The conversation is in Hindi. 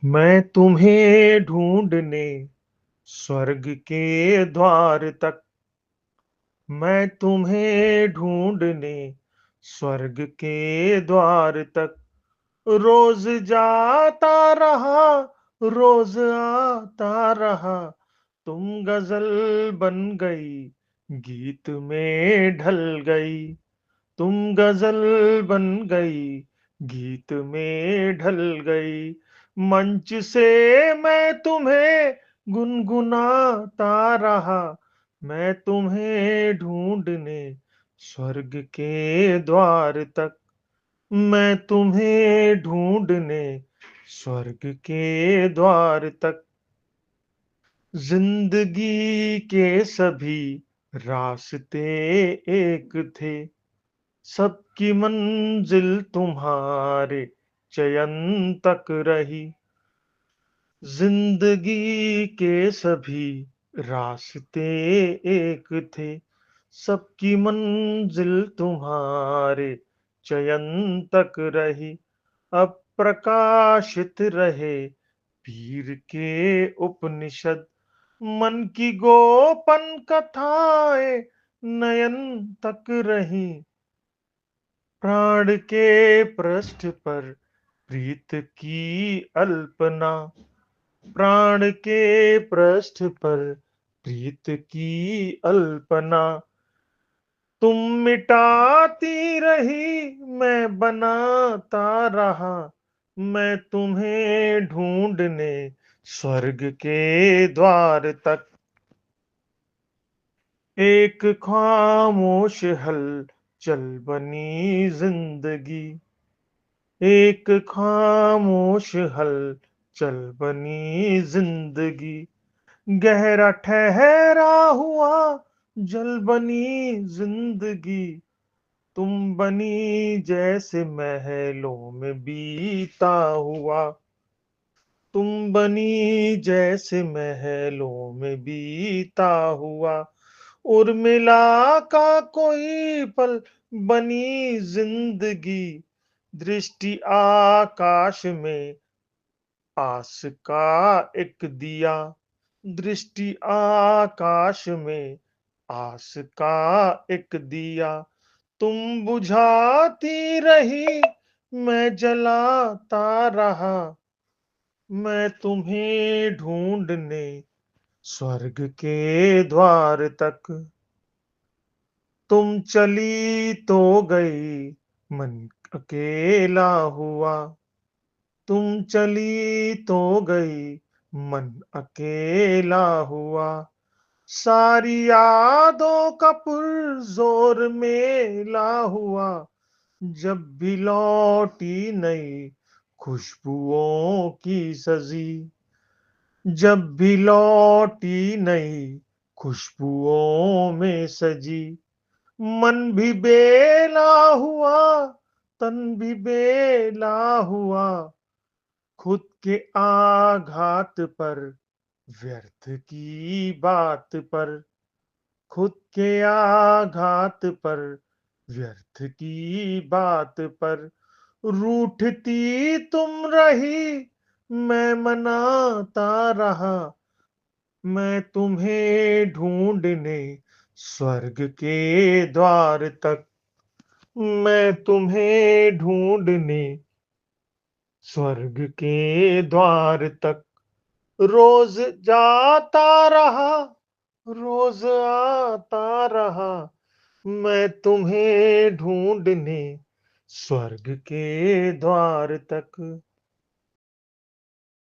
मैं तुम्हें ढूंढने स्वर्ग के द्वार तक। मैं तुम्हें ढूंढने स्वर्ग के द्वार तक रोज जाता रहा, रोज आता रहा। तुम गजल बन गई, गीत में ढल गई। तुम गजल बन गई, गीत में ढल गई। मंच से मैं तुम्हें गुनगुनाता रहा। मैं तुम्हें ढूंढने स्वर्ग के द्वार तक। मैं तुम्हें ढूंढने स्वर्ग के द्वार तक। जिंदगी के सभी रास्ते एक थे, सबकी मंजिल तुम्हारे चयन तक रही। जिंदगी के सभी रास्ते एक थे, सबकी मंजिल तुम्हारे चयन तक रही। अब प्रकाशित रहे पीर के उपनिषद, मन की गोपन कथाएं नयन तक रही। प्राण के पृष्ठ पर प्रीत की अल्पना, प्राण के पृष्ठ पर प्रीत की अल्पना। तुम मिटाती रही, मैं बनाता रहा। मैं तुम्हें ढूंढने स्वर्ग के द्वार तक। एक खामोश हल चल बनी जिंदगी, एक खामोश हल चल बनी जिंदगी। गहरा ठहरा हुआ जल बनी जिंदगी। तुम बनी जैसे महलों में बीता हुआ। तुम बनी जैसे महलों में बीता हुआ। उर्मिला का कोई पल बनी जिंदगी। दृष्टि आकाश में आस का एक दिया। दृष्टि आकाश में आस का एक दिया। तुम बुझाती रही, मैं जलाता रहा। मैं तुम्हें ढूंढने स्वर्ग के द्वार तक। तुम चली तो गई, मन अकेला हुआ। तुम चली तो गई, मन अकेला हुआ। सारी यादों का पुरजोर मेला हुआ। जब भी लौटी नई खुशबुओं की सजी। जब भी लौटी नई खुशबुओं में सजी। मन भी बेला हुआ, तन भी बेला हुआ। खुद के आघात पर, व्यर्थ की बात पर। खुद के आघात पर, व्यर्थ की बात पर। रूठती तुम रही, मैं मनाता रहा। मैं तुम्हें ढूंढने स्वर्ग के द्वार तक। मैं तुम्हें ढूंढने स्वर्ग के द्वार तक। रोज जाता रहा, रोज आता रहा। मैं तुम्हें ढूंढने स्वर्ग के द्वार तक।